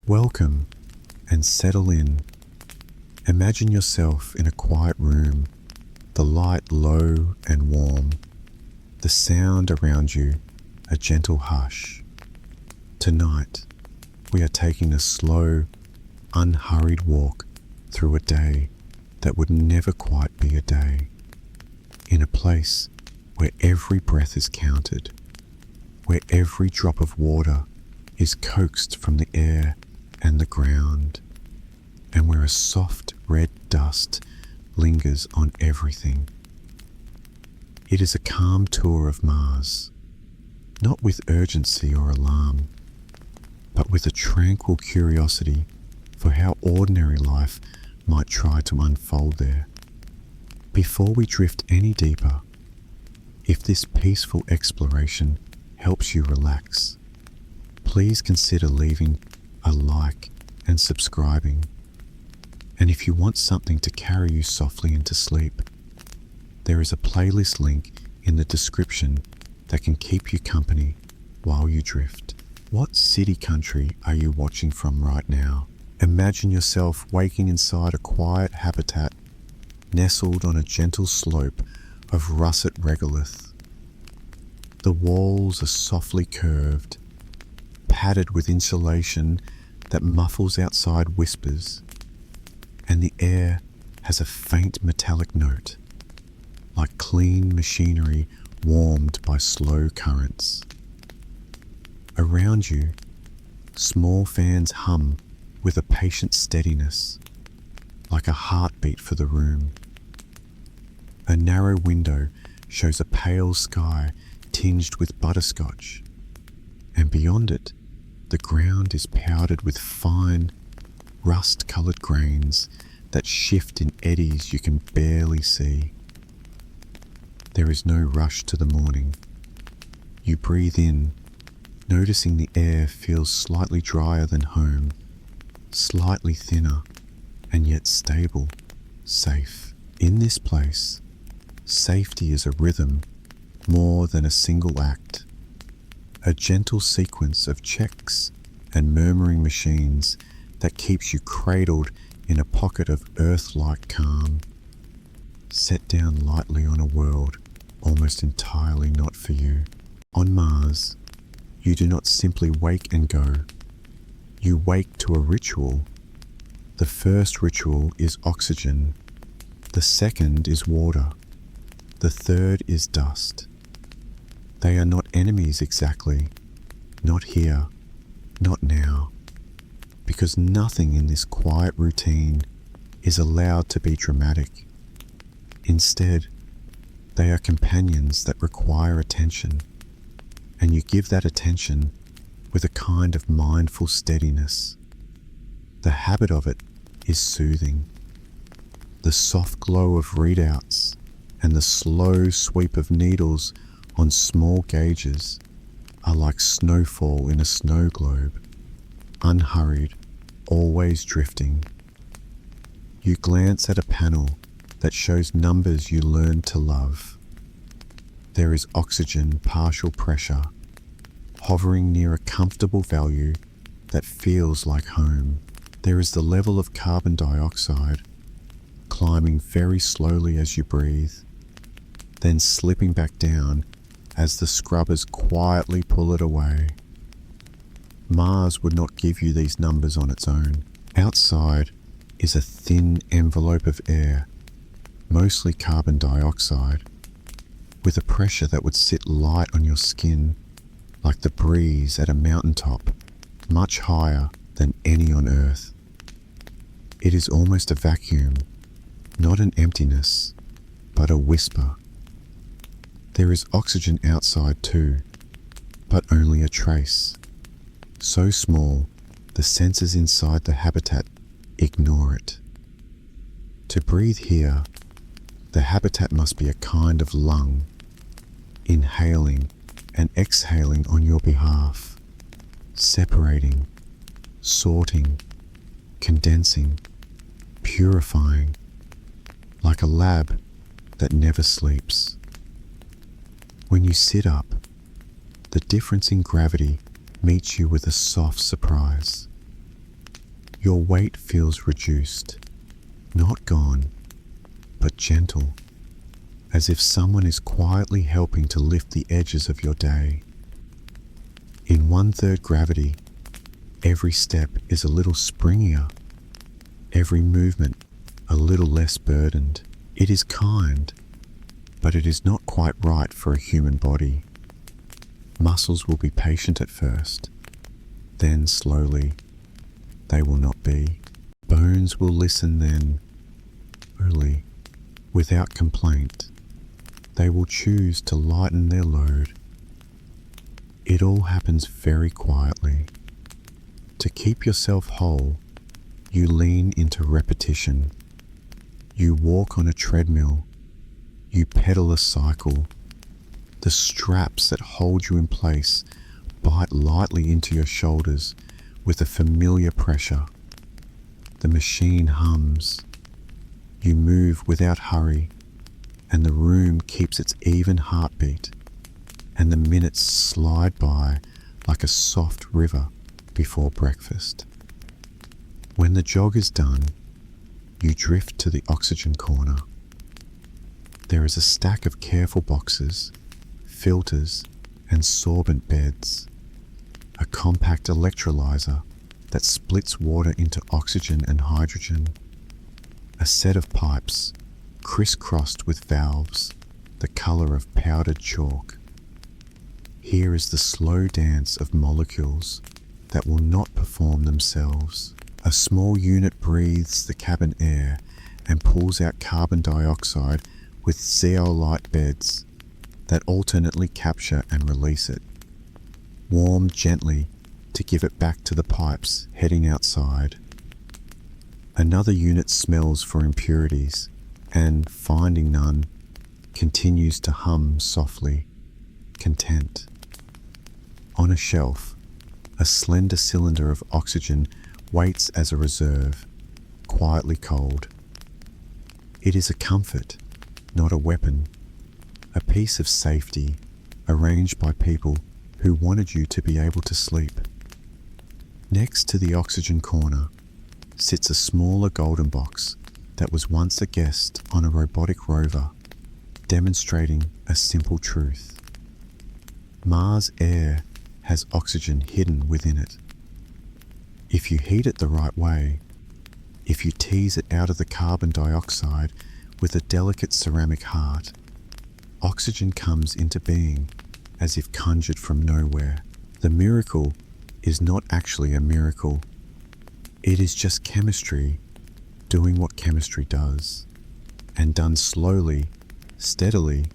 Welcome and settle in. Imagine yourself in a quiet room, the light low and warm, the sound around you a gentle hush. Tonight, we are taking a slow, unhurried walk through a day that would never quite be a day, in a place where every breath is counted, where every drop of water is coaxed from the air and the ground, and where a soft red dust lingers on everything. It is a calm tour of Mars, not with urgency or alarm, but with a tranquil curiosity for how ordinary life might try to unfold there. Before we drift any deeper, if this peaceful exploration helps you relax, please consider leaving a like and subscribing. And if you want something to carry you softly into sleep, there is a playlist link in the description that can keep you company while you drift. What city country are you watching from right now? Imagine yourself waking inside a quiet habitat nestled on a gentle slope of russet regolith. The walls are softly curved, padded with insulation that muffles outside whispers, and the air has a faint metallic note, like clean machinery warmed by slow currents. Around you, small fans hum with a patient steadiness, like a heartbeat for the room. A narrow window shows a pale sky tinged with butterscotch, and beyond it, the ground is powdered with fine, rust-coloured grains that shift in eddies you can barely see. There is no rush to the morning. You breathe in, noticing the air feels slightly drier than home, slightly thinner, and yet stable, safe. In this place, safety is a rhythm more than a single act, a gentle sequence of checks and murmuring machines that keeps you cradled in a pocket of earth-like calm, set down lightly on a world almost entirely not for you. On Mars, you do not simply wake and go. You wake to a ritual. The first ritual is oxygen. The second is water. The third is dust. They are not enemies exactly. Not here. Not now. Because nothing in this quiet routine is allowed to be dramatic. Instead, they are companions that require attention, and you give that attention with a kind of mindful steadiness. The habit of it is soothing. The soft glow of readouts and the slow sweep of needles on small gauges are like snowfall in a snow globe, unhurried, always drifting. You glance at a panel that shows numbers you learned to love. There is oxygen partial pressure, hovering near a comfortable value that feels like home. There is the level of carbon dioxide, climbing very slowly as you breathe, then slipping back down as the scrubbers quietly pull it away. Mars would not give you these numbers on its own. Outside is a thin envelope of air, mostly carbon dioxide, with a pressure that would sit light on your skin like the breeze at a mountaintop, much higher than any on Earth. It is almost a vacuum, not an emptiness, but a whisper. There is oxygen outside too, but only a trace. So small, the sensors inside the habitat ignore it. To breathe here, the habitat must be a kind of lung, inhaling and exhaling on your behalf, separating, sorting, condensing, purifying, like a lab that never sleeps. When you sit up, the difference in gravity meets you with a soft surprise. Your weight feels reduced, not gone, but gentle, as if someone is quietly helping to lift the edges of your day. In 1/3 gravity, every step is a little springier, every movement a little less burdened. It is kind, but it is not quite right for a human body. Muscles will be patient at first, then slowly they will not be. Bones will listen then, slowly, without complaint. They will choose to lighten their load. It all happens very quietly. To keep yourself whole, you lean into repetition. You walk on a treadmill. You pedal a cycle. The straps that hold you in place bite lightly into your shoulders with a familiar pressure. The machine hums. You move without hurry, and the room keeps its even heartbeat, and the minutes slide by like a soft river before breakfast. When the jog is done, you drift to the oxygen corner. There is a stack of careful boxes, filters, and sorbent beds, a compact electrolyzer that splits water into oxygen and hydrogen, a set of pipes crisscrossed with valves the color of powdered chalk. Here is the slow dance of molecules that will not perform themselves. A small unit breathes the cabin air and pulls out carbon dioxide with zeolite beds that alternately capture and release it, warmed gently to give it back to the pipes heading outside. Another unit smells for impurities and, finding none, continues to hum softly, content. On a shelf, a slender cylinder of oxygen waits as a reserve, quietly cold. It is a comfort, not a weapon, a piece of safety arranged by people who wanted you to be able to sleep. Next to the oxygen corner sits a smaller golden box that was once a guest on a robotic rover, demonstrating a simple truth. Mars air has oxygen hidden within it. If you heat it the right way, if you tease it out of the carbon dioxide with a delicate ceramic heart, oxygen comes into being as if conjured from nowhere. The miracle is not actually a miracle. It is just chemistry doing what chemistry does, and done slowly, steadily,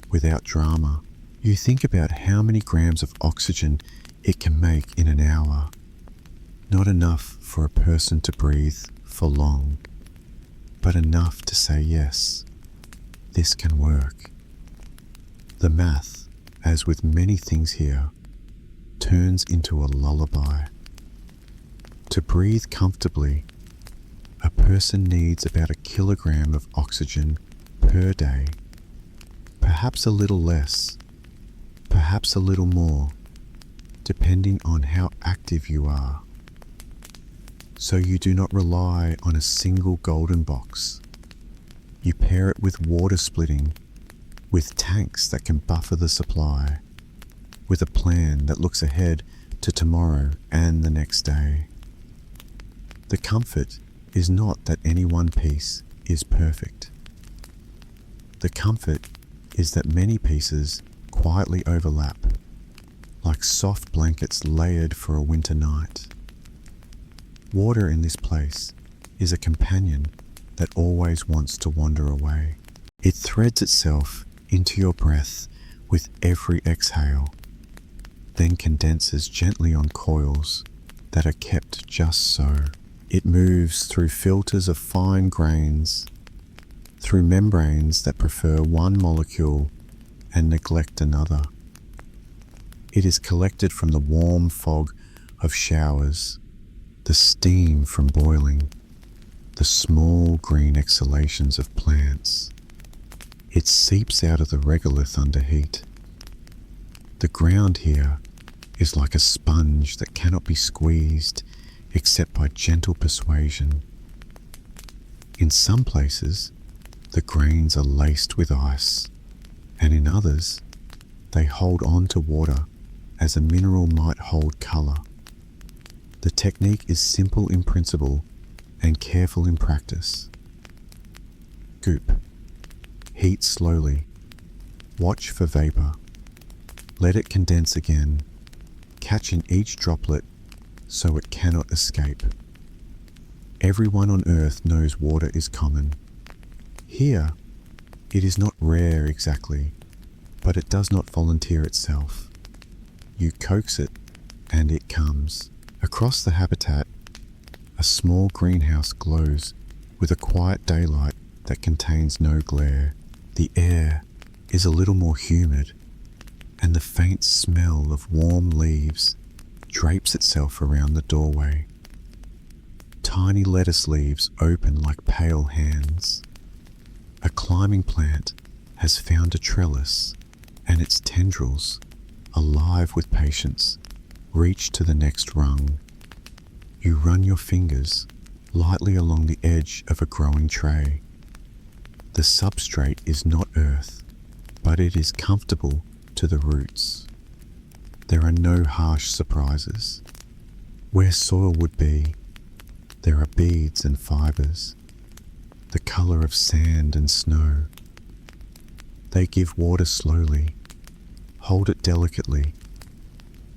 without drama. You think about how many grams of oxygen it can make in an hour. Not enough for a person to breathe for long, but enough to say yes, this can work. The math, as with many things here, turns into a lullaby. To breathe comfortably, a person needs about 1 kilogram of oxygen per day, perhaps a little less, perhaps a little more, depending on how active you are. So you do not rely on a single golden box. You pair it with water splitting, with tanks that can buffer the supply, with a plan that looks ahead to tomorrow and the next day. The comfort is not that any one piece is perfect. The comfort is that many pieces quietly overlap, like soft blankets layered for a winter night. Water in this place is a companion that always wants to wander away. It threads itself into your breath with every exhale, then condenses gently on coils that are kept just so. It moves through filters of fine grains, through membranes that prefer one molecule and neglect another. It is collected from the warm fog of showers, the steam from boiling, the small green exhalations of plants. It seeps out of the regolith under heat. The ground here is like a sponge that cannot be squeezed except by gentle persuasion. In some places, the grains are laced with ice, and in others, they hold on to water as a mineral might hold colour. The technique is simple in principle and careful in practice. Goop. Heat slowly. Watch for vapour. Let it condense again, catching each droplet so it cannot escape. Everyone on Earth knows water is common. Here, it is not rare exactly, but it does not volunteer itself. You coax it, and it comes. Across the habitat, a small greenhouse glows with a quiet daylight that contains no glare. The air is a little more humid, and the faint smell of warm leaves drapes itself around the doorway. Tiny lettuce leaves open like pale hands. A climbing plant has found a trellis, and its tendrils, alive with patience, reach to the next rung. You run your fingers lightly along the edge of a growing tray. The substrate is not earth, but it is comfortable to the roots. There are no harsh surprises. Where soil would be, there are beads and fibres, the colour of sand and snow. They give water slowly, hold it delicately,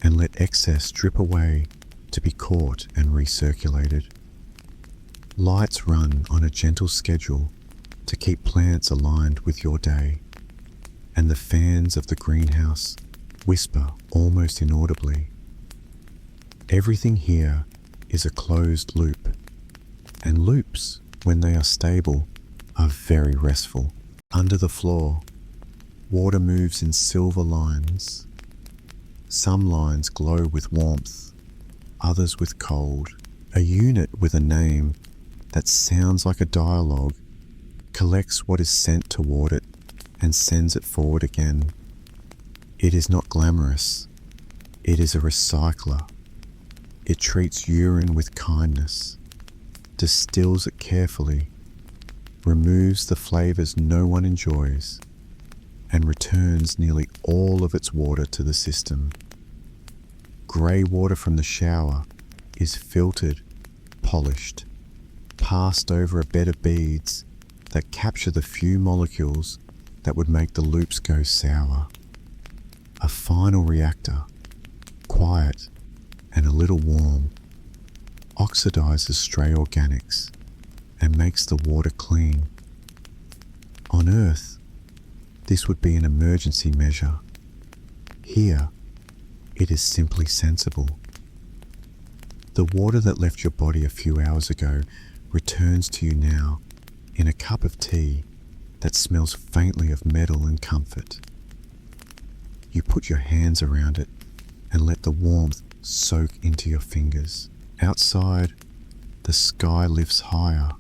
and let excess drip away to be caught and recirculated. Lights run on a gentle schedule to keep plants aligned with your day, and the fans of the greenhouse whisper almost inaudibly. Everything here is a closed loop, and loops, when they are stable, are very restful. Under the floor, water moves in silver lines. Some lines glow with warmth, others with cold. A unit with a name that sounds like a dialogue collects what is sent toward it and sends it forward again. It is not glamorous. It is a recycler. It treats urine with kindness, distills it carefully, removes the flavours no one enjoys, and returns nearly all of its water to the system. Grey water from the shower is filtered, polished, passed over a bed of beads that capture the few molecules that would make the loops go sour. A final reactor, quiet and a little warm, oxidizes stray organics and makes the water clean. On Earth, this would be an emergency measure. Here, it is simply sensible. The water that left your body a few hours ago returns to you now in a cup of tea that smells faintly of metal and comfort. You put your hands around it and let the warmth soak into your fingers. Outside, the sky lifts higher.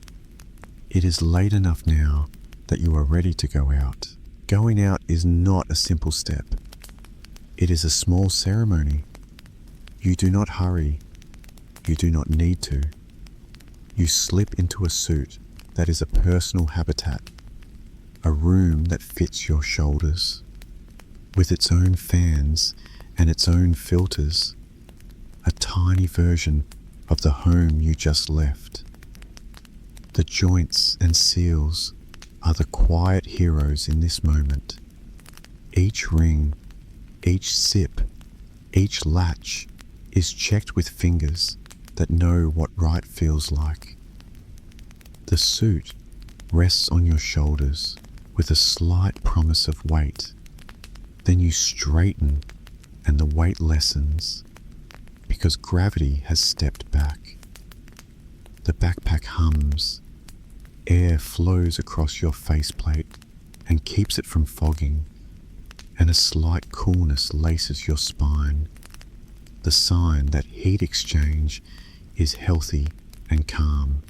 It is late enough now that you are ready to go out. Going out is not a simple step. It is a small ceremony. You do not hurry. You do not need to. You slip into a suit that is a personal habitat, a room that fits your shoulders, with its own fans and its own filters, a tiny version of the home you just left. The joints and seals are the quiet heroes in this moment. Each ring, each sip, each latch is checked with fingers that know what right feels like. The suit rests on your shoulders with a slight promise of weight. Then you straighten and the weight lessens because gravity has stepped back. The backpack hums. Air flows across your faceplate and keeps it from fogging, and a slight coolness laces your spine, the sign that heat exchange is healthy and calm.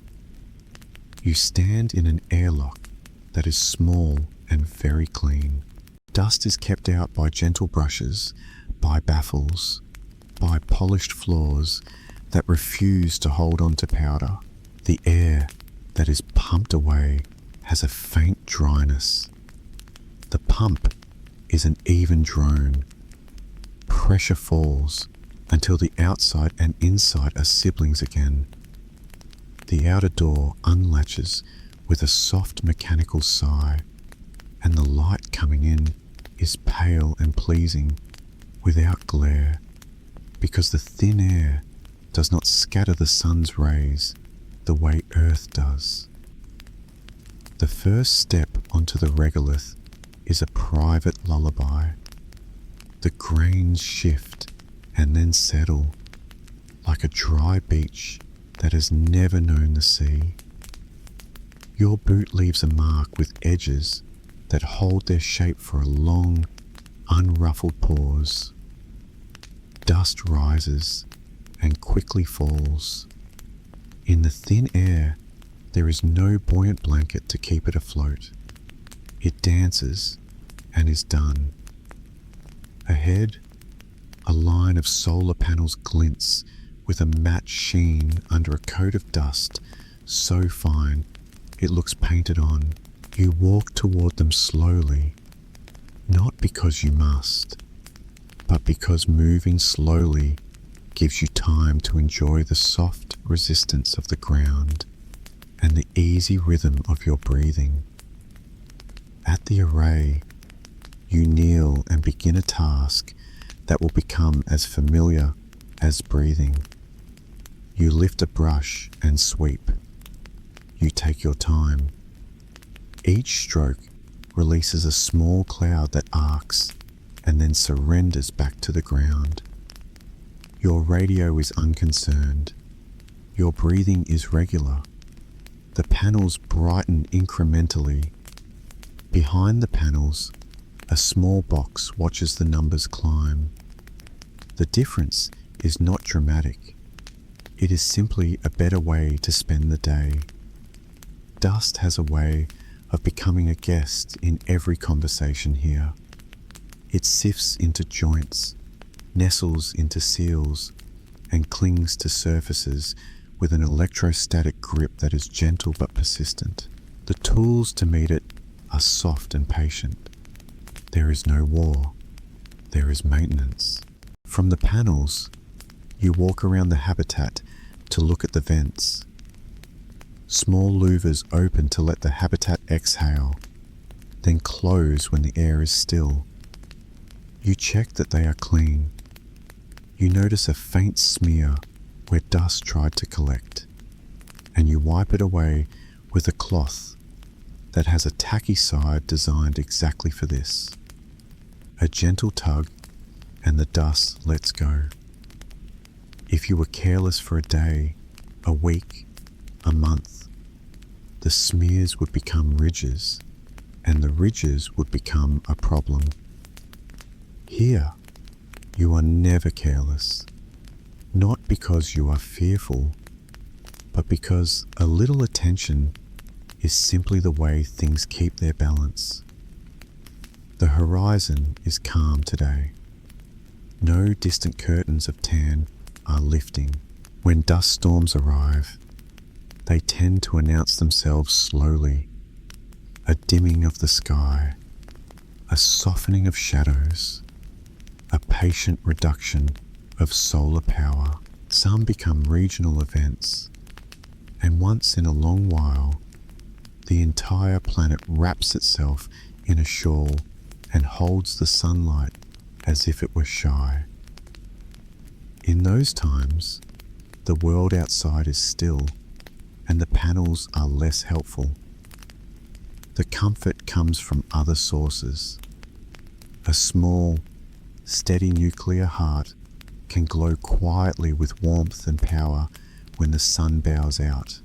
You stand in an airlock that is small and very clean. Dust is kept out by gentle brushes, by baffles, by polished floors that refuse to hold on to powder. The air that is pumped away has a faint dryness. The pump is an even drone. Pressure falls until the outside and inside are siblings again. The outer door unlatches with a soft mechanical sigh, and the light coming in is pale and pleasing, without glare, because the thin air does not scatter the sun's rays the way Earth does. The first step onto the regolith is a private lullaby. The grains shift and then settle like a dry beach that has never known the sea. Your boot leaves a mark with edges that hold their shape for a long, unruffled pause. Dust rises and quickly falls. In the thin air, there is no buoyant blanket to keep it afloat. It dances and is done. Ahead, a line of solar panels glints with a matte sheen under a coat of dust so fine it looks painted on. You walk toward them slowly, not because you must, but because moving slowly gives you time to enjoy the soft resistance of the ground and the easy rhythm of your breathing. At the array, you kneel and begin a task that will become as familiar as breathing. You lift a brush and sweep. You take your time. Each stroke releases a small cloud that arcs and then surrenders back to the ground. Your radio is unconcerned. Your breathing is regular. The panels brighten incrementally. Behind the panels, a small box watches the numbers climb. The difference is not dramatic. It is simply a better way to spend the day. Dust has a way of becoming a guest in every conversation here. It sifts into joints, nestles into seals, and clings to surfaces with an electrostatic grip that is gentle but persistent. The tools to meet it are soft and patient. There is no war. There is maintenance. From the panels, you walk around the habitat to look at the vents. Small louvers open to let the habitat exhale, then close when the air is still. You check that they are clean. You notice a faint smear where dust tried to collect, and you wipe it away with a cloth that has a tacky side designed exactly for this. A gentle tug, and the dust lets go. If you were careless for a day, a week, a month, the smears would become ridges, and the ridges would become a problem. Here, you are never careless, not because you are fearful, but because a little attention is simply the way things keep their balance. The horizon is calm today. No distant curtains of tan are lifting. When dust storms arrive, they tend to announce themselves slowly. A dimming of the sky, a softening of shadows, a patient reduction of solar power. Some become regional events, and once in a long while, the entire planet wraps itself in a shawl and holds the sunlight as if it were shy. In those times, the world outside is still, and the panels are less helpful. The comfort comes from other sources. A small, steady nuclear heart can glow quietly with warmth and power when the sun bows out.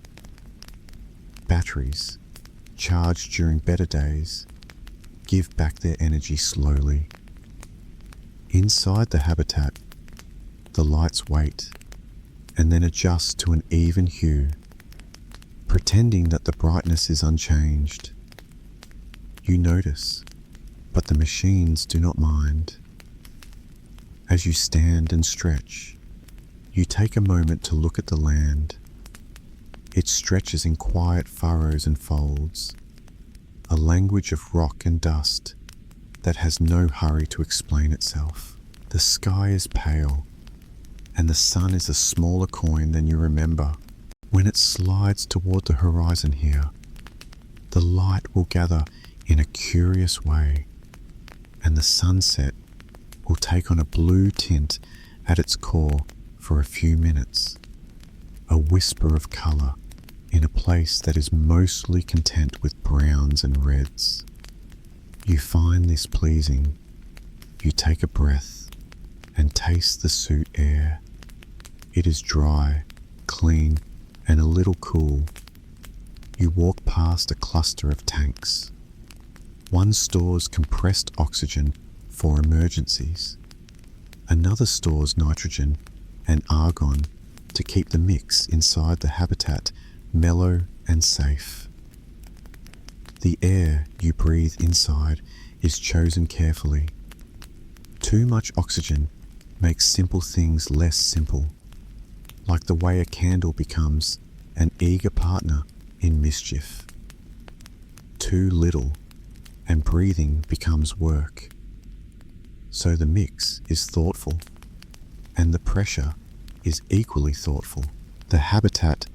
Batteries, charged during better days, give back their energy slowly. Inside the habitat, the lights wait and then adjust to an even hue, pretending that the brightness is unchanged. You notice, but the machines do not mind. As you stand and stretch, You take a moment to look at the land. It stretches in quiet furrows and folds, a language of rock and dust that has no hurry to explain itself. The sky is pale, and the sun is a smaller coin than you remember. When it slides toward the horizon here, the light will gather in a curious way, and the sunset will take on a blue tint at its core for a few minutes, a whisper of colour in a place that is mostly content with browns and reds. You find this pleasing. You take a breath and taste the suit air. It is dry, clean, and a little cool. You walk past a cluster of tanks. One stores compressed oxygen for emergencies. Another stores nitrogen and argon to keep the mix inside the habitat mellow and safe. The air you breathe inside is chosen carefully. Too much oxygen makes simple things less simple, like the way a candle becomes an eager partner in mischief. Too little, and breathing becomes work. So the mix is thoughtful, and the pressure is equally thoughtful. The habitat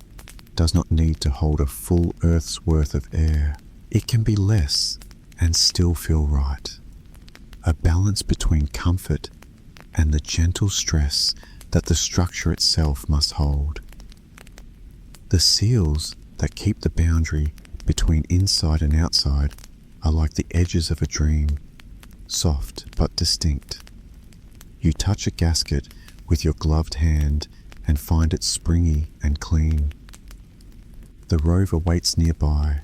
does not need to hold a full Earth's worth of air. It can be less and still feel right. A balance between comfort and the gentle stress that the structure itself must hold. The seals that keep the boundary between inside and outside are like the edges of a dream, soft but distinct. You touch a gasket with your gloved hand and find it springy and clean. The rover waits nearby,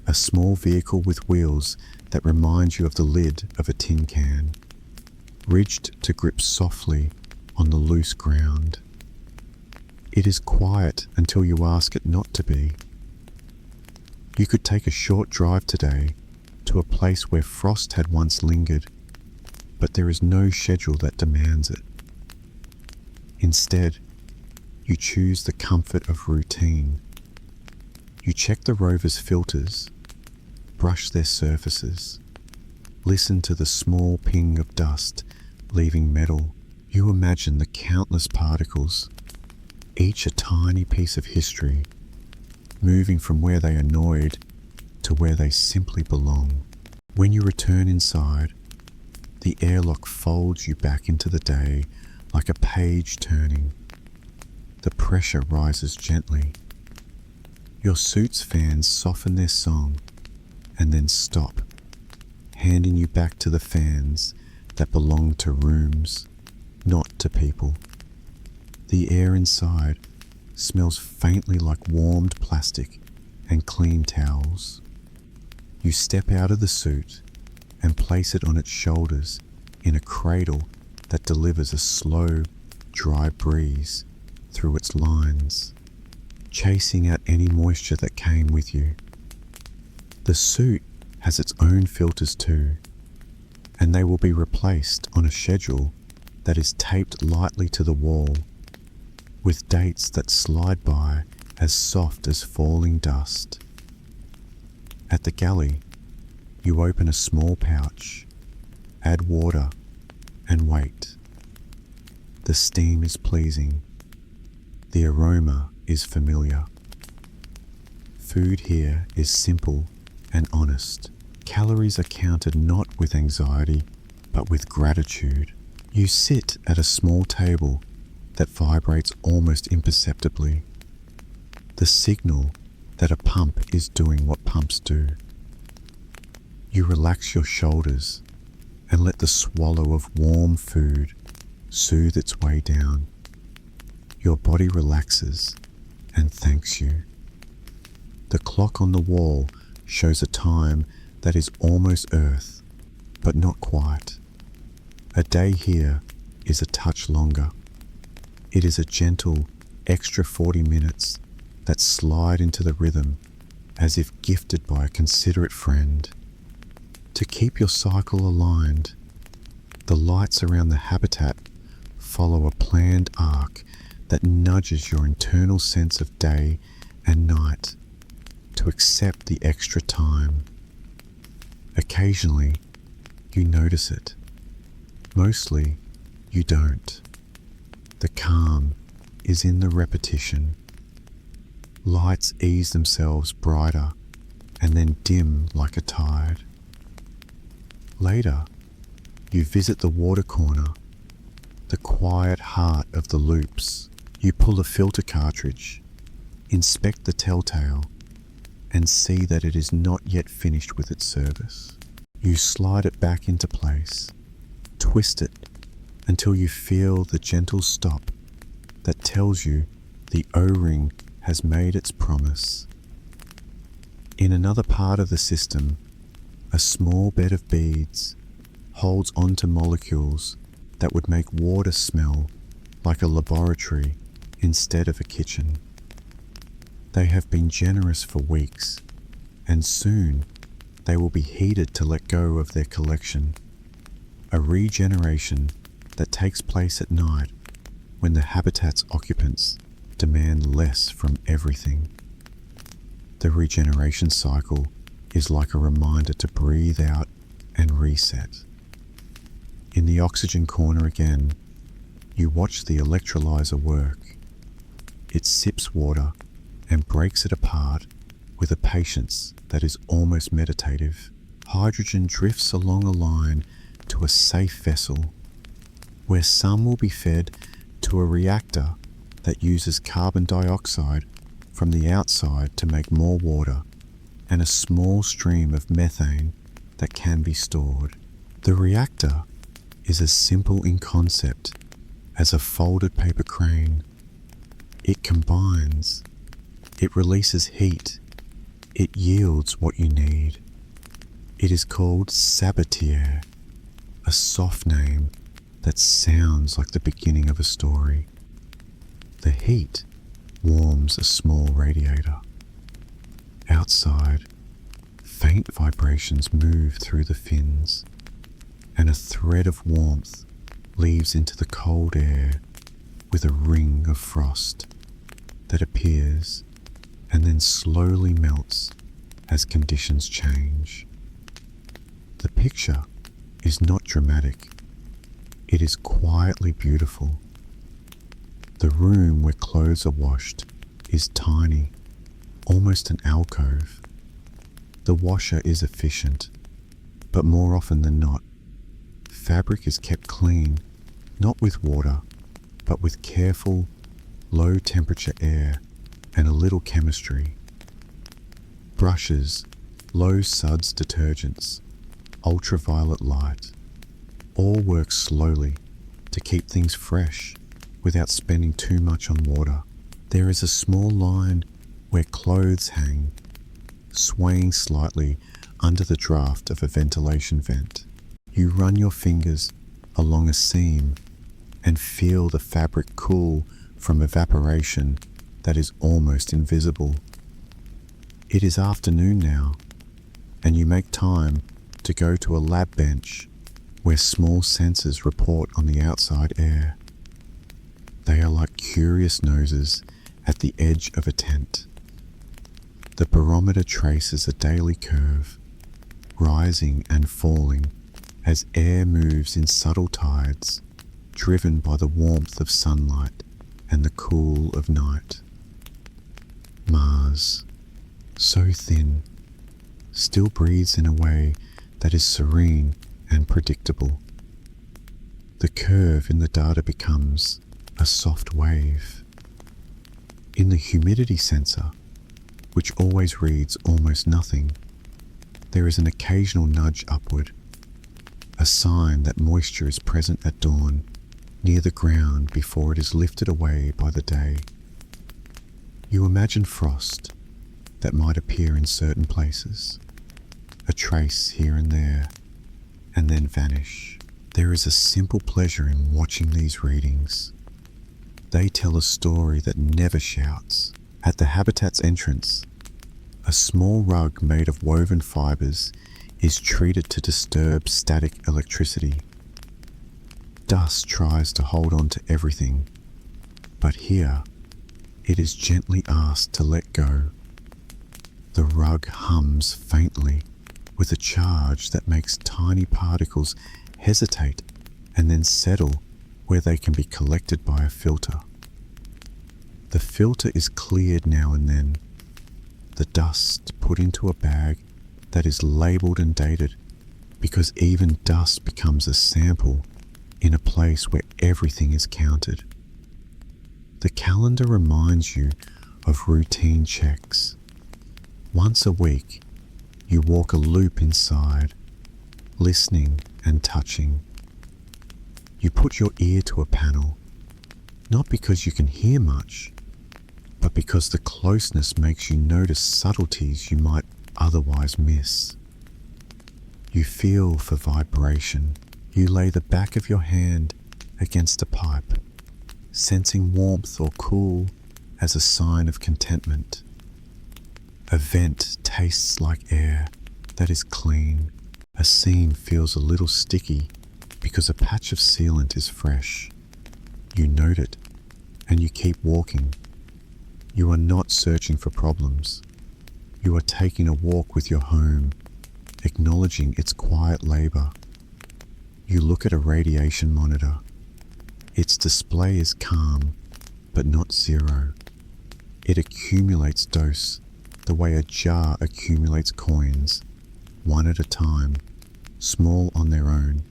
a small vehicle with wheels that remind you of the lid of a tin can, ridged to grip softly on the loose ground. It is quiet until you ask it not to be. You could take a short drive today to a place where frost had once lingered, but there is no schedule that demands it. Instead, you choose the comfort of routine. You check the rover's filters, brush their surfaces, listen to the small ping of dust leaving metal. You imagine the countless particles, each a tiny piece of history, moving from where they annoyed to where they simply belong. When you return inside, the airlock folds you back into the day like a page turning. The pressure rises gently. Your suit's fans soften their song and then stop, handing you back to the fans that belong to rooms, not to people. The air inside smells faintly like warmed plastic and clean towels. You step out of the suit and place it on its shoulders in a cradle that delivers a slow, dry breeze through its lines, chasing out any moisture that came with you. The suit has its own filters too, and they will be replaced on a schedule that is taped lightly to the wall, with dates that slide by as soft as falling dust. At the galley, you open a small pouch, add water, and wait. The steam is pleasing. The aroma is familiar. Food here is simple and honest. Calories are counted not with anxiety, but with gratitude. You sit at a small table that vibrates almost imperceptibly, the signal that a pump is doing what pumps do. You relax your shoulders and let the swallow of warm food soothe its way down. Your body relaxes and thanks you. The clock on the wall shows a time that is almost Earth, but not quite. A day here is a touch longer. It is a gentle extra 40 minutes that slide into the rhythm as if gifted by a considerate friend. To keep your cycle aligned, the lights around the habitat follow a planned arc that nudges your internal sense of day and night to accept the extra time. Occasionally, you notice it. Mostly, you don't. The calm is in the repetition. Lights ease themselves brighter and then dim like a tide. Later, you visit the water corner, the quiet heart of the loops. You pull a filter cartridge, inspect the telltale, and see that it is not yet finished with its service. You slide it back into place, twist it until you feel the gentle stop that tells you the O-ring has made its promise. In another part of the system, a small bed of beads holds onto molecules that would make water smell like a laboratory instead of a kitchen. They have been generous for weeks, and soon they will be heated to let go of their collection. A regeneration that takes place at night when the habitat's occupants demand less from everything. The regeneration cycle is like a reminder to breathe out and reset. In the oxygen corner again, you watch the electrolyzer work. It sips water and breaks it apart with a patience that is almost meditative. Hydrogen drifts along a line to a safe vessel, where some will be fed to a reactor that uses carbon dioxide from the outside to make more water, and a small stream of methane that can be stored. The reactor is as simple in concept as a folded paper crane. It combines, it releases heat, it yields what you need. It is called Sabatier, a soft name that sounds like the beginning of a story. The heat warms a small radiator. Outside, faint vibrations move through the fins, and a thread of warmth leaves into the cold air with a ring of frost that appears and then slowly melts as conditions change. The picture is not dramatic. It is quietly beautiful. The room where clothes are washed is tiny, almost an alcove. The washer is efficient, but more often than not, fabric is kept clean, not with water, but with careful, low-temperature air and a little chemistry. Brushes, low suds detergents, ultraviolet light, all work slowly to keep things fresh without spending too much on water. There is a small line where clothes hang, swaying slightly under the draft of a ventilation vent. You run your fingers along a seam and feel the fabric cool from evaporation that is almost invisible. It is afternoon now, and you make time to go to a lab bench where small sensors report on the outside air. They are like curious noses at the edge of a tent. The barometer traces a daily curve, rising and falling as air moves in subtle tides, driven by the warmth of sunlight and the cool of night. Mars, so thin, still breathes in a way that is serene and predictable. The curve in the data becomes a soft wave. In the humidity sensor, which always reads almost nothing, there is an occasional nudge upward, a sign that moisture is present at dawn near the ground before it is lifted away by the day. You imagine frost that might appear in certain places, a trace here and there, and then vanish. There is a simple pleasure in watching these readings. They tell a story that never shouts. At the habitat's entrance, a small rug made of woven fibers is treated to disturb static electricity. Dust tries to hold on to everything, But here, it is gently asked to let go. The rug hums faintly with a charge that makes tiny particles hesitate and then settle where they can be collected by a filter. The filter is cleared now and then, the dust put into a bag that is labelled and dated, because even dust becomes a sample in a place where everything is counted. The calendar reminds you of routine checks. Once a week, you walk a loop inside, listening and touching. You put your ear to a panel, not because you can hear much, but because the closeness makes you notice subtleties you might otherwise miss. You feel for vibration. You lay the back of your hand against a pipe, sensing warmth or cool as a sign of contentment. A vent tastes like air that is clean. A seam feels a little sticky because a patch of sealant is fresh. You note it and you keep walking. You are not searching for problems. You are taking a walk with your home, acknowledging its quiet labor. You look at a radiation monitor. Its display is calm, but not zero. It accumulates dose the way a jar accumulates coins, one at a time, small on their own,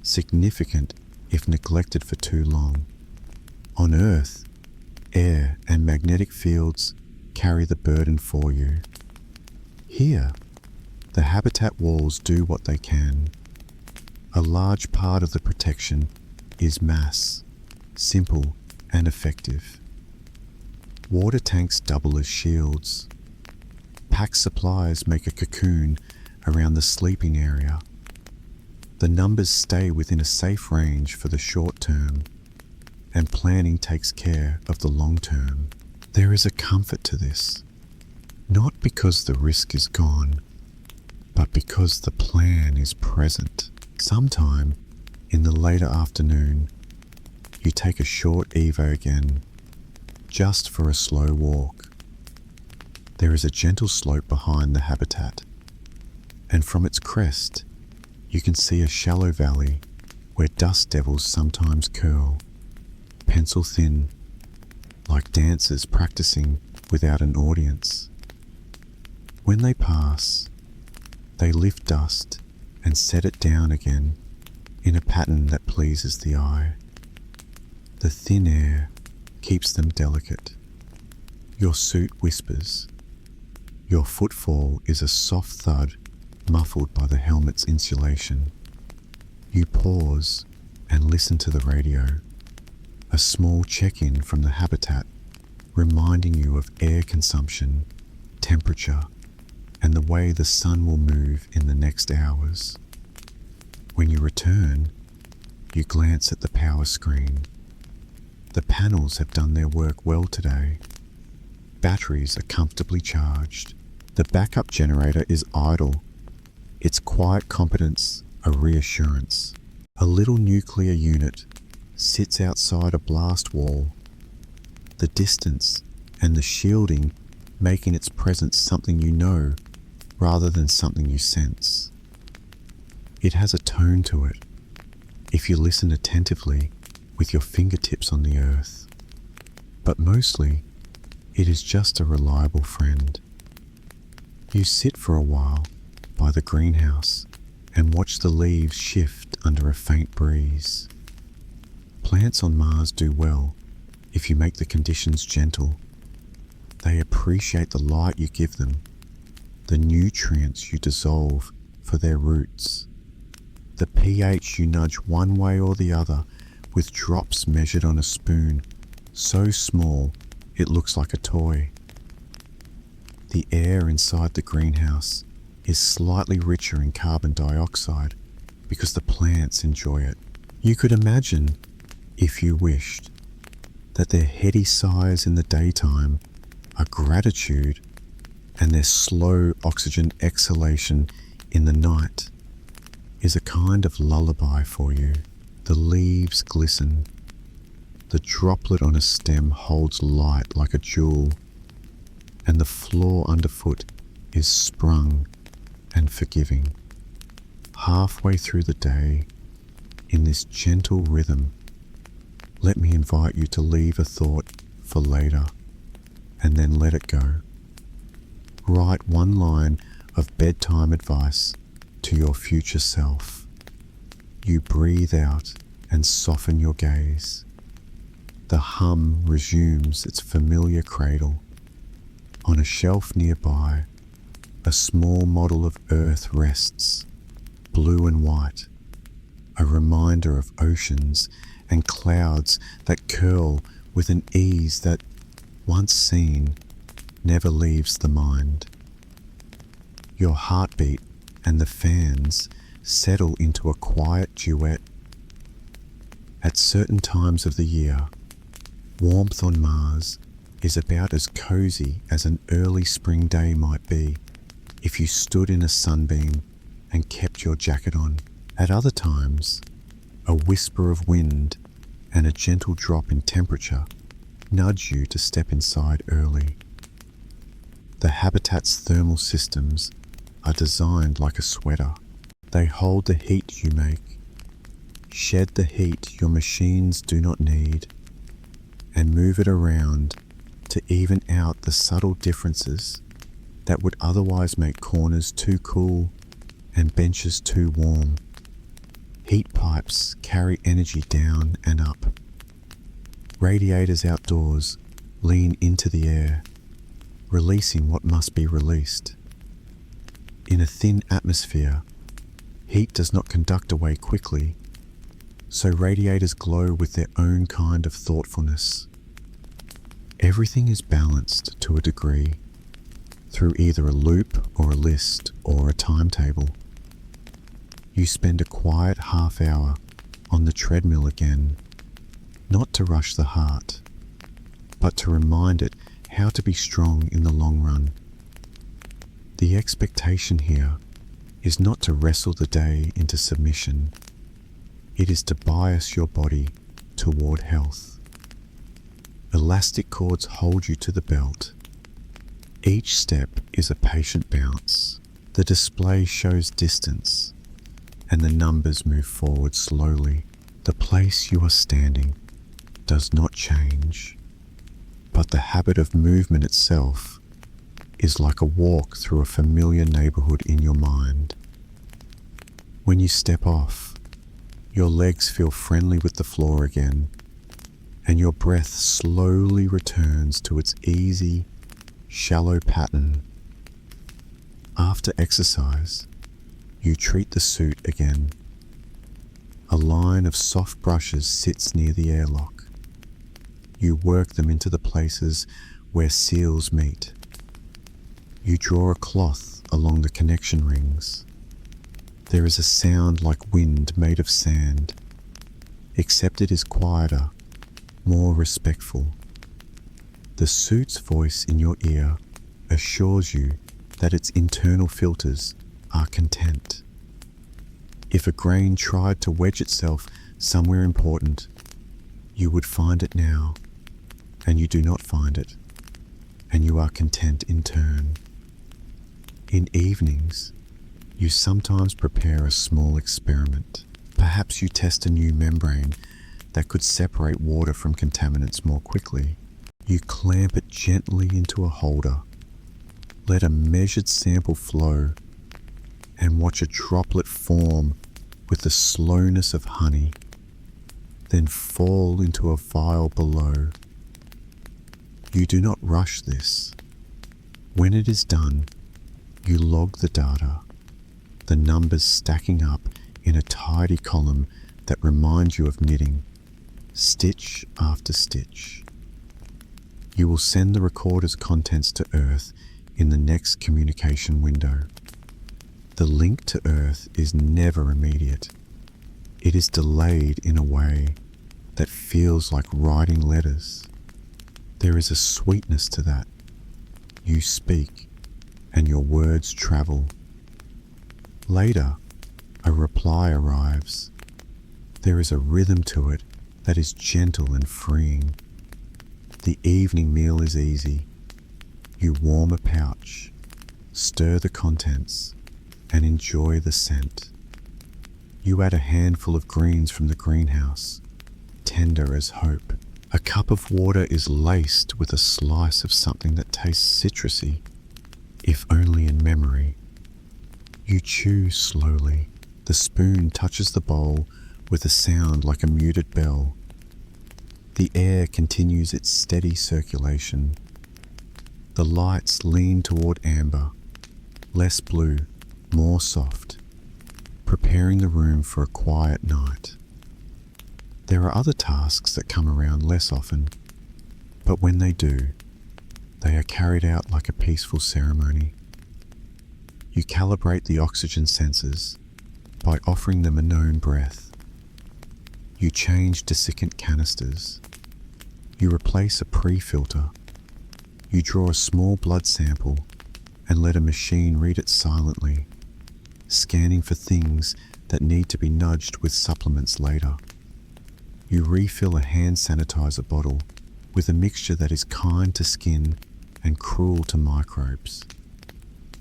significant if neglected for too long. On Earth, air and magnetic fields carry the burden for you. Here, the habitat walls do what they can. A large part of the protection is mass, simple and effective. Water tanks double as shields. Packed supplies make a cocoon around the sleeping area. The numbers stay within a safe range for the short term, and planning takes care of the long term. There is a comfort to this, not because the risk is gone, but because the plan is present. Sometime in the later afternoon, you take a short evo again, just for a slow walk. There is a gentle slope behind the habitat, and from its crest, you can see a shallow valley where dust devils sometimes curl, pencil thin, like dancers practicing without an audience. When they pass, they lift dust and set it down again in a pattern that pleases the eye. The thin air keeps them delicate. Your suit whispers. Your footfall is a soft thud muffled by the helmet's insulation. You pause and listen to the radio, a small check-in from the habitat reminding you of air consumption, temperature, and the way the sun will move in the next hours. When you return, you glance at the power screen. The panels have done their work well today. Batteries are comfortably charged. The backup generator is idle, its quiet competence a reassurance. A little nuclear unit sits outside a blast wall, the distance and the shielding making its presence something you know rather than something you sense. It has a tone to it, if you listen attentively with your fingertips on the earth. But mostly, it is just a reliable friend. You sit for a while by the greenhouse and watch the leaves shift under a faint breeze. Plants on Mars do well if you make the conditions gentle. They appreciate the light you give them, the nutrients you dissolve for their roots, the pH you nudge one way or the other with drops measured on a spoon, so small it looks like a toy. The air inside the greenhouse is slightly richer in carbon dioxide because the plants enjoy it. You could imagine, if you wished, that their heady sighs in the daytime are gratitude and their slow oxygen exhalation in the night is a kind of lullaby for you. The leaves glisten. The droplet on a stem holds light like a jewel, and the floor underfoot is sprung and forgiving. Halfway through the day, in this gentle rhythm, let me invite you to leave a thought for later and then let it go. Write one line of bedtime advice to your future self. You breathe out and soften your gaze. The hum resumes its familiar cradle. On a shelf nearby, a small model of Earth rests, blue and white, a reminder of oceans and clouds that curl with an ease that, once seen, never leaves the mind. Your heartbeat and the fans settle into a quiet duet. At certain times of the year, warmth on Mars is about as cozy as an early spring day might be if you stood in a sunbeam and kept your jacket on. At other times, a whisper of wind and a gentle drop in temperature nudge you to step inside early. The habitat's thermal systems are designed like a sweater. They hold the heat you make, shed the heat your machines do not need, and move it around to even out the subtle differences that would otherwise make corners too cool and benches too warm. Heat pipes carry energy down and up. Radiators outdoors lean into the air, releasing what must be released. In a thin atmosphere, heat does not conduct away quickly, so radiators glow with their own kind of thoughtfulness. Everything is balanced to a degree, through either a loop or a list or a timetable. You spend a quiet half hour on the treadmill again, not to rush the heart, but to remind it how to be strong in the long run. The expectation here is not to wrestle the day into submission. It is to bias your body toward health. Elastic cords hold you to the belt. Each step is a patient bounce. The display shows distance, and the numbers move forward slowly. The place you are standing does not change, but the habit of movement itself is like a walk through a familiar neighborhood in your mind. When you step off, your legs feel friendly with the floor again, and your breath slowly returns to its easy, shallow pattern. After exercise, you treat the suit again. A line of soft brushes sits near the airlock. You work them into the places where seals meet. You draw a cloth along the connection rings. There is a sound like wind made of sand, except it is quieter, more respectful. The suit's voice in your ear assures you that its internal filters are content. If a grain tried to wedge itself somewhere important, you would find it now, and you do not find it, and you are content in turn. In evenings, you sometimes prepare a small experiment. Perhaps you test a new membrane that could separate water from contaminants more quickly. You clamp it gently into a holder, let a measured sample flow, and watch a droplet form with the slowness of honey, then fall into a vial below. You do not rush this. When it is done, you log the data, the numbers stacking up in a tidy column that reminds you of knitting, stitch after stitch. You will send the recorder's contents to Earth in the next communication window. The link to Earth is never immediate. It is delayed in a way that feels like writing letters. There is a sweetness to that. You speak, and your words travel. Later, a reply arrives. There is a rhythm to it that is gentle and freeing. The evening meal is easy. You warm a pouch, stir the contents, and enjoy the scent. You add a handful of greens from the greenhouse, tender as hope. A cup of water is laced with a slice of something that tastes citrusy, if only in memory. You chew slowly. The spoon touches the bowl with a sound like a muted bell. The air continues its steady circulation. The lights lean toward amber, less blue, more soft, preparing the room for a quiet night. There are other tasks that come around less often, but when they do, they are carried out like a peaceful ceremony. You calibrate the oxygen sensors by offering them a known breath. You change desiccant canisters. You replace a pre-filter. You draw a small blood sample and let a machine read it silently, scanning for things that need to be nudged with supplements later. You refill a hand sanitizer bottle with a mixture that is kind to skin and cruel to microbes.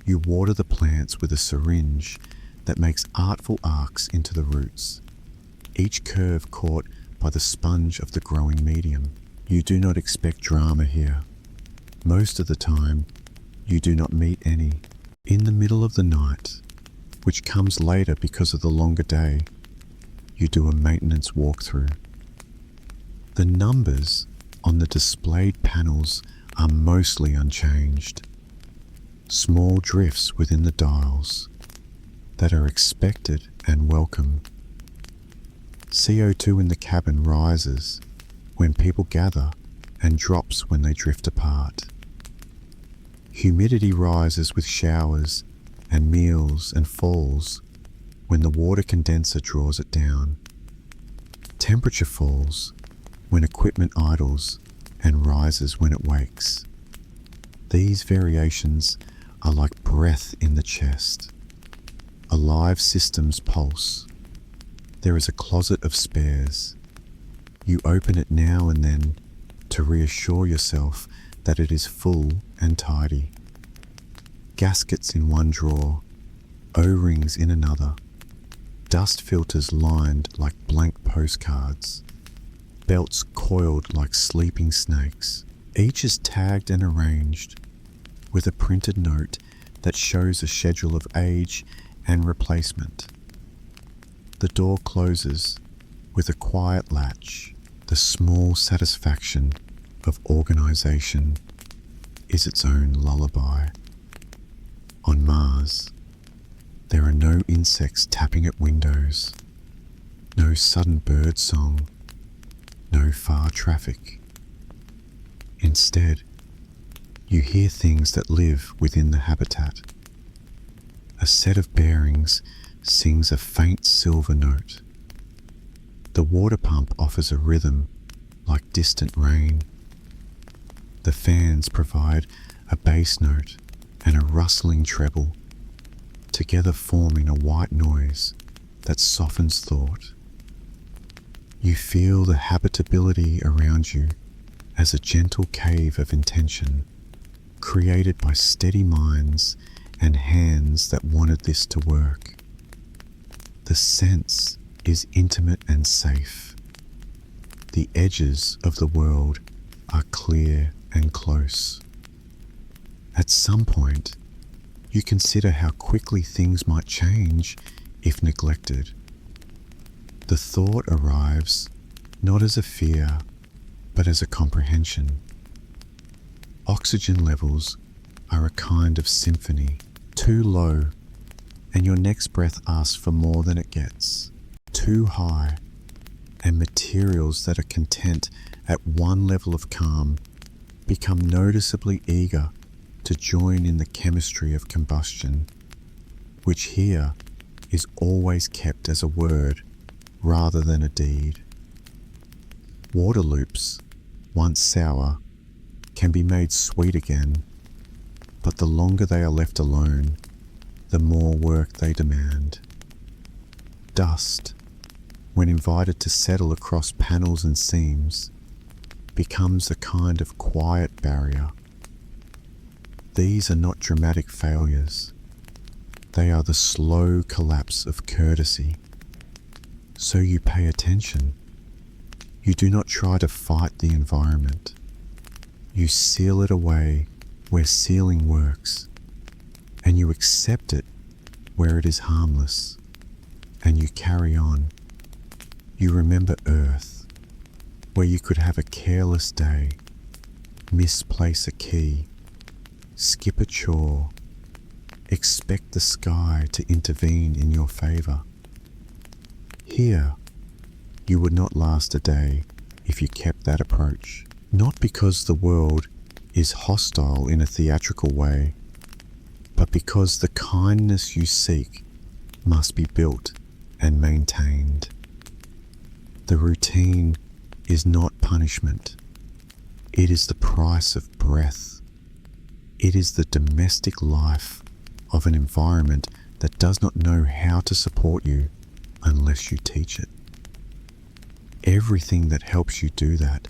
You water the plants with a syringe that makes artful arcs into the roots, each curve caught by the sponge of the growing medium. You do not expect drama here. Most of the time, you do not meet any. In the middle of the night, which comes later because of the longer day, you do a maintenance walkthrough. The numbers on the displayed panels are mostly unchanged. Small drifts within the dials that are expected and welcome. CO2 in the cabin rises when people gather and drops when they drift apart. Humidity rises with showers and meals and falls when the water condenser draws it down. Temperature falls when equipment idles and rises when it wakes. These variations are like breath in the chest. Alive systems pulse. There is a closet of spares. You open it now and then to reassure yourself that it is full and tidy. Gaskets in one drawer, O-rings in another, dust filters lined like blank postcards, belts coiled like sleeping snakes. Each is tagged and arranged with a printed note that shows a schedule of age and replacement. The door closes with a quiet latch. The small satisfaction of organization is its own lullaby. On Mars, there are no insects tapping at windows, no sudden bird song, no far traffic. Instead, you hear things that live within the habitat. A set of bearings sings a faint silver note. The water pump offers a rhythm like distant rain. The fans provide a bass note and a rustling treble, together forming a white noise that softens thought. You feel the habitability around you as a gentle cave of intention, created by steady minds and hands that wanted this to work. The sense is intimate and safe. The edges of the world are clear and close. At some point, you consider how quickly things might change if neglected. The thought arrives not as a fear, but as a comprehension. Oxygen levels are a kind of symphony, too low, and your next breath asks for more than it gets. Too high, and materials that are content at one level of calm become noticeably eager to join in the chemistry of combustion, which here is always kept as a word rather than a deed. Water loops, once sour, can be made sweet again, but the longer they are left alone, the more work they demand. Dust, when invited to settle across panels and seams, becomes a kind of quiet barrier. These are not dramatic failures. They are the slow collapse of courtesy. So you pay attention. You do not try to fight the environment. You seal it away where sealing works, and you accept it where it is harmless, and you carry on. You remember Earth, where you could have a careless day, misplace a key, skip a chore, expect the sky to intervene in your favor. Here, you would not last a day if you kept that approach, not because the world is hostile in a theatrical way, but because the kindness you seek must be built and maintained. The routine is not punishment. It is the price of breath. It is the domestic life of an environment that does not know how to support you unless you teach it. Everything that helps you do that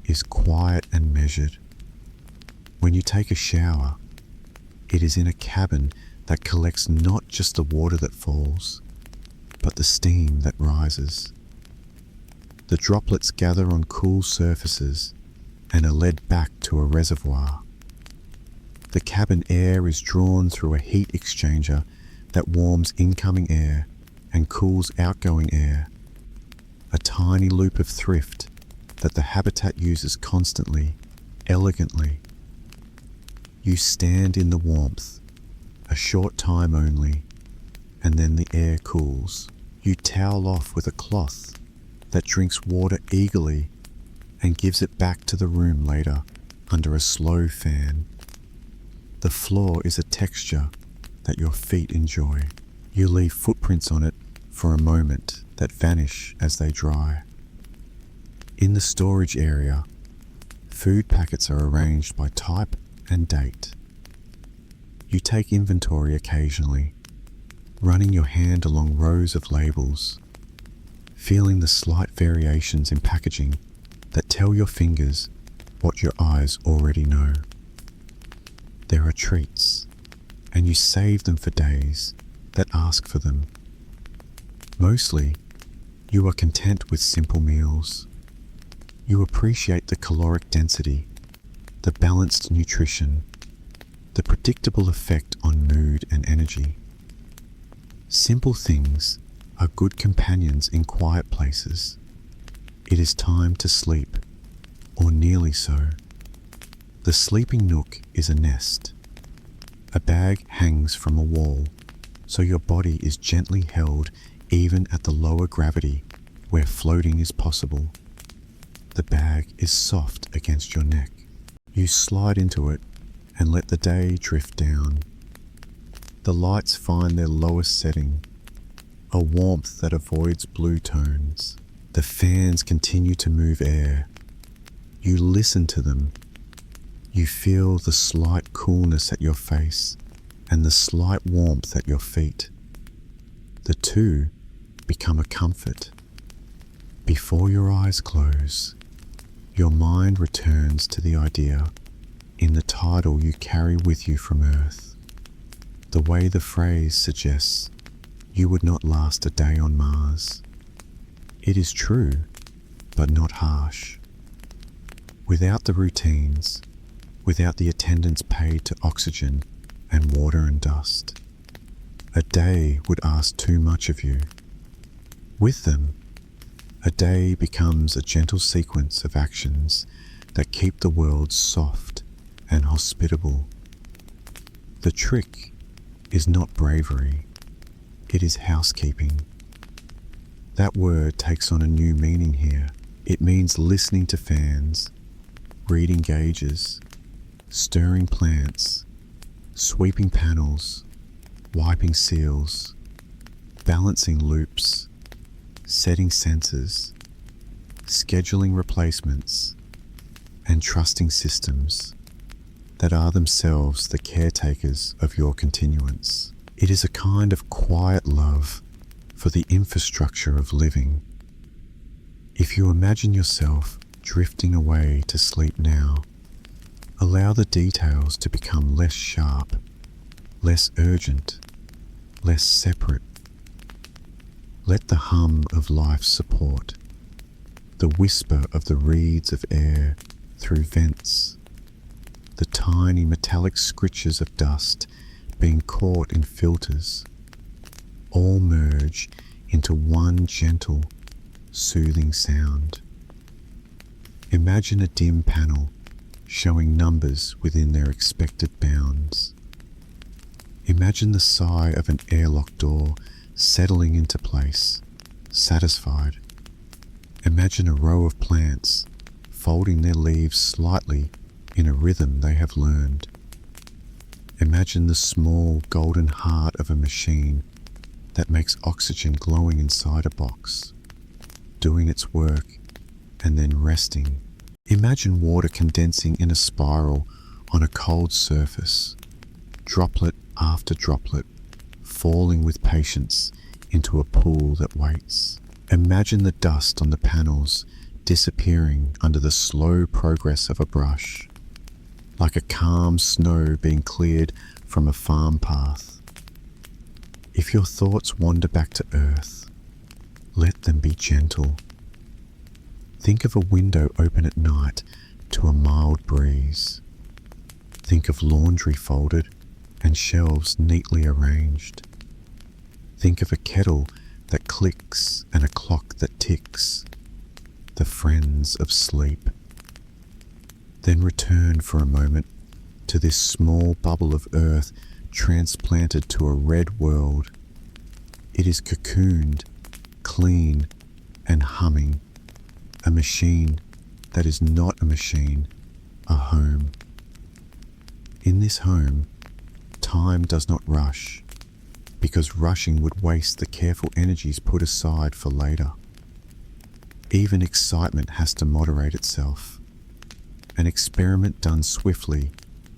is quiet and measured. When you take a shower, it is in a cabin that collects not just the water that falls, but the steam that rises. The droplets gather on cool surfaces and are led back to a reservoir. The cabin air is drawn through a heat exchanger that warms incoming air and cools outgoing air, a tiny loop of thrift that the habitat uses constantly, elegantly. You stand in the warmth, a short time only, and then the air cools. You towel off with a cloth that drinks water eagerly and gives it back to the room later under a slow fan. The floor is a texture that your feet enjoy. You leave footprints on it for a moment that vanish as they dry. In the storage area, food packets are arranged by type and date. You take inventory occasionally, running your hand along rows of labels, feeling the slight variations in packaging that tell your fingers what your eyes already know. There are treats, and you save them for days that ask for them. Mostly, you are content with simple meals. You appreciate the caloric density, the balanced nutrition, the predictable effect on mood and energy. Simple things are good companions in quiet places. It is time to sleep, or nearly so. The sleeping nook is a nest. A bag hangs from a wall, so your body is gently held even at the lower gravity where floating is possible. The bag is soft against your neck. You slide into it and let the day drift down. The lights find their lowest setting, a warmth that avoids blue tones. The fans continue to move air. You listen to them. You feel the slight coolness at your face and the slight warmth at your feet. The two become a comfort. Before your eyes close, your mind returns to the idea in the title you carry with you from Earth. The way the phrase suggests you would not last a day on Mars. It is true, but not harsh. Without the routines, without the attendance paid to oxygen and water and dust, a day would ask too much of you. With them, a day becomes a gentle sequence of actions that keep the world soft and hospitable. The trick is not bravery, it is housekeeping. That word takes on a new meaning here. It means listening to fans, reading gauges, stirring plants, sweeping panels, wiping seals, balancing loops, setting sensors, scheduling replacements, and trusting systems that are themselves the caretakers of your continuance. It is a kind of quiet love for the infrastructure of living, If you imagine yourself drifting away to sleep now, allow the details to become less sharp, less urgent, less separate. Let the hum of life support, the whisper of the reeds of air through vents, the tiny metallic scritches of dust being caught in filters, all merge into one gentle, soothing sound. Imagine a dim panel showing numbers within their expected bounds. Imagine the sigh of an airlock door settling into place, satisfied. Imagine a row of plants folding their leaves slightly in a rhythm they have learned. Imagine the small golden heart of a machine that makes oxygen glowing inside a box, doing its work and then resting. Imagine water condensing in a spiral on a cold surface, droplet after droplet, falling with patience into a pool that waits. Imagine the dust on the panels disappearing under the slow progress of a brush, like a calm snow being cleared from a farm path. If your thoughts wander back to earth, let them be gentle. Think of a window open at night to a mild breeze. Think of laundry folded and shelves neatly arranged. Think of a kettle that clicks and a clock that ticks, the friends of sleep. Then return for a moment to this small bubble of earth transplanted to a red world. It is cocooned, clean, and humming, a machine that is not a machine, a home. In this home, time does not rush, because rushing would waste the careful energies put aside for later. Even excitement has to moderate itself. An experiment done swiftly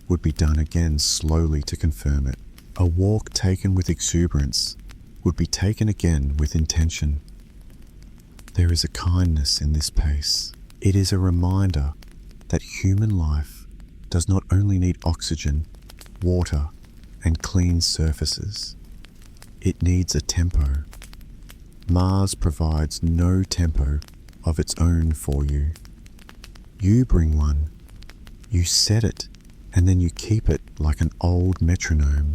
would be done again slowly to confirm it. A walk taken with exuberance would be taken again with intention. There is a kindness in this pace. It is a reminder that human life does not only need oxygen, water, and clean surfaces. It needs a tempo. Mars provides no tempo of its own for you. You bring one. You set it, and then you keep it like an old metronome.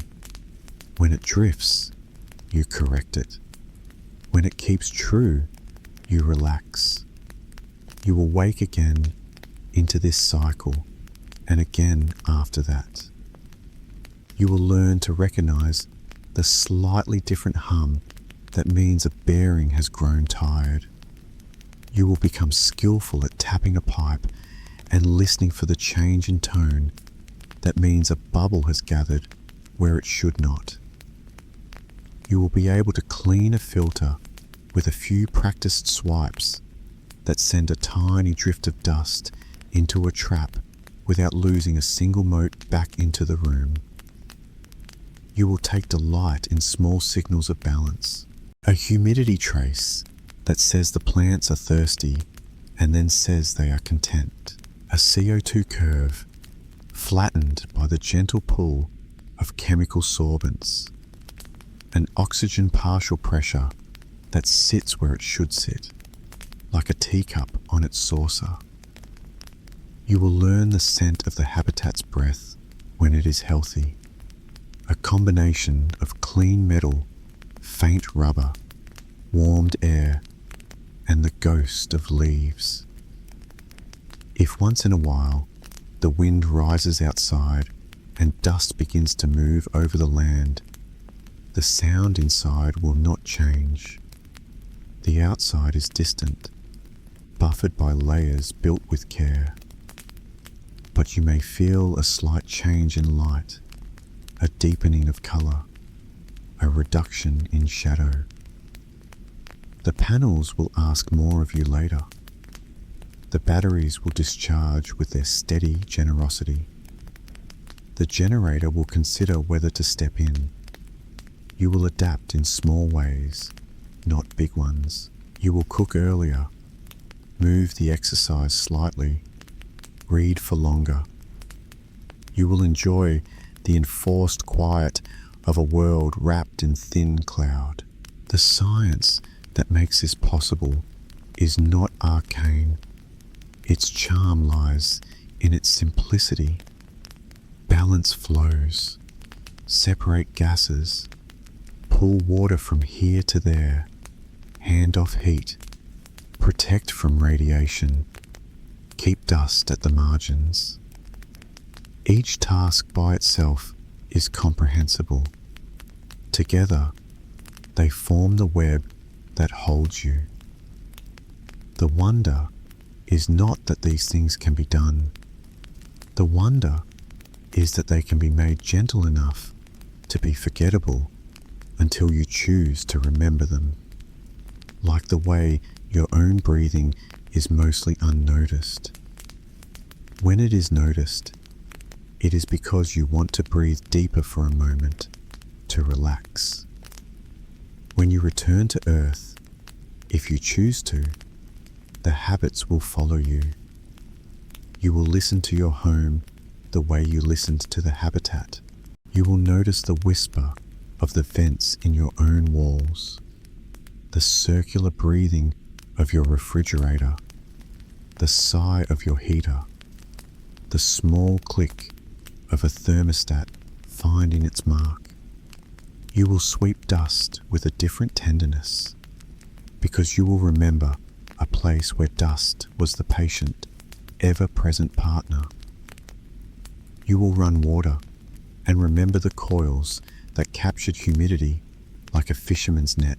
When it drifts, you correct it. When it keeps true, you relax. You will wake again into this cycle, and again after that. You will learn to recognize the slightly different hum that means a bearing has grown tired. You will become skillful at tapping a pipe and listening for the change in tone that means a bubble has gathered where it should not. You will be able to clean a filter with a few practiced swipes that send a tiny drift of dust into a trap without losing a single mote back into the room. You will take delight in small signals of balance. A humidity trace that says the plants are thirsty and then says they are content. A CO2 curve flattened by the gentle pull of chemical sorbents. An oxygen partial pressure that sits where it should sit, like a teacup on its saucer. You will learn the scent of the habitat's breath when it is healthy. A combination of clean metal, faint rubber, warmed air, and the ghost of leaves. If once in a while the wind rises outside and dust begins to move over the land, the sound inside will not change. The outside is distant, buffered by layers built with care. But you may feel a slight change in light, a deepening of colour, a reduction in shadow. The panels will ask more of you later. The batteries will discharge with their steady generosity. The generator will consider whether to step in. You will adapt in small ways, not big ones. You will cook earlier, Move the exercise slightly. Read for longer. You will enjoy the enforced quiet of a world wrapped in thin cloud. The science that makes this possible is not arcane. Its charm lies in its simplicity. Balance flows. Separate gases. Pull water from here to there. Hand off heat. Protect from radiation. Keep dust at the margins. Each task by itself is comprehensible. Together, they form the web that holds you. The wonder is not that these things can be done. The wonder is that they can be made gentle enough to be forgettable until you choose to remember them. Like the way your own breathing is mostly unnoticed. When it is noticed, it is because you want to breathe deeper for a moment, to relax. When you return to Earth, if you choose to, the habits will follow you. You will listen to your home the way you listened to the habitat. You will notice the whisper of the vents in your own walls, the circular breathing of your refrigerator, the sigh of your heater, the small click of a thermostat finding its mark. You will sweep dust with a different tenderness, because you will remember a place where dust was the patient, ever-present partner. You will run water and remember the coils that captured humidity like a fisherman's net,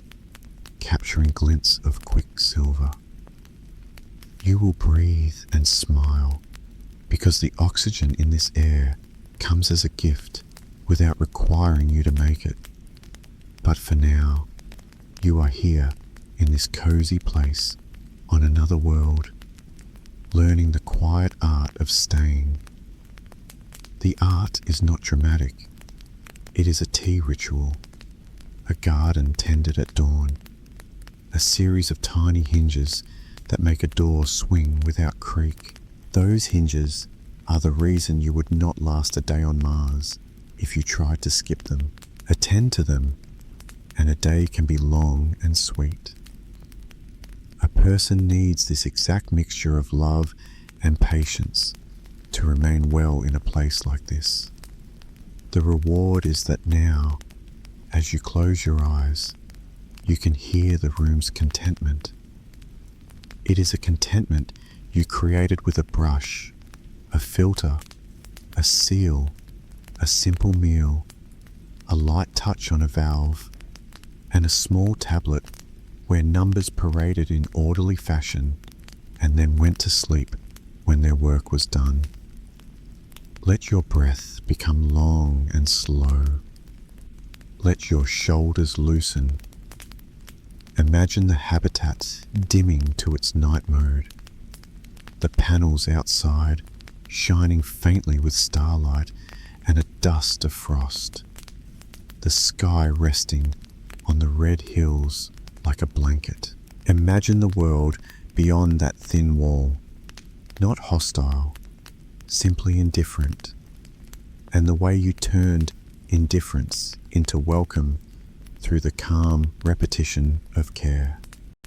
capturing glints of quicksilver. You will breathe and smile, because the oxygen in this air comes as a gift without requiring you to make it. But for now, you are here in this cozy place on another world, learning the quiet art of staying. The art is not dramatic. It is a tea ritual, a garden tended at dawn, a series of tiny hinges that make a door swing without creak. Those hinges are the reason you would not last a day on Mars if you tried to skip them. Attend to them, and a day can be long and sweet. A person needs this exact mixture of love and patience to remain well in a place like this. The reward is that now, as you close your eyes, you can hear the room's contentment. It is a contentment you created with a brush, a filter, a seal, a simple meal, a light touch on a valve, and a small tablet where numbers paraded in orderly fashion and then went to sleep when their work was done. Let your breath become long and slow. Let your shoulders loosen. Imagine the habitat dimming to its night mode, the panels outside shining faintly with starlight and a dust of frost, the sky resting on the red hills like a blanket. Imagine the world beyond that thin wall, not hostile, simply indifferent, and the way you turned indifference into welcome through the calm repetition of care.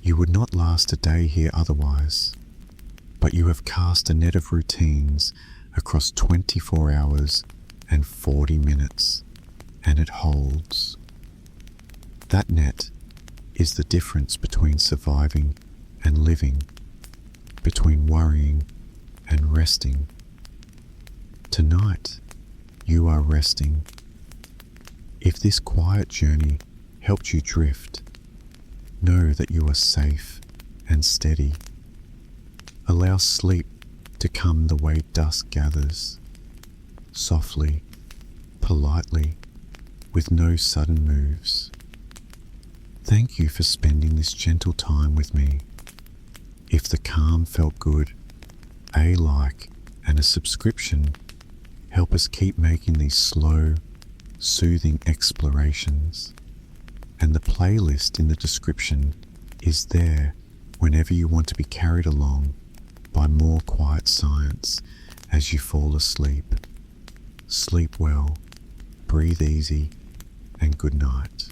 You would not last a day here otherwise, but you have cast a net of routines across 24 hours and 40 minutes, and it holds. That net is the difference between surviving and living, between worrying and resting. Tonight, you are resting. If this quiet journey helped you drift, know that you are safe and steady. Allow sleep to come the way dusk gathers, softly, politely, with no sudden moves. Thank you for spending this gentle time with me. If the calm felt good, a like and a subscription help us keep making these slow, soothing explorations. And the playlist in the description is there whenever you want to be carried along by more quiet science as you fall asleep. Sleep well, breathe easy, and good night.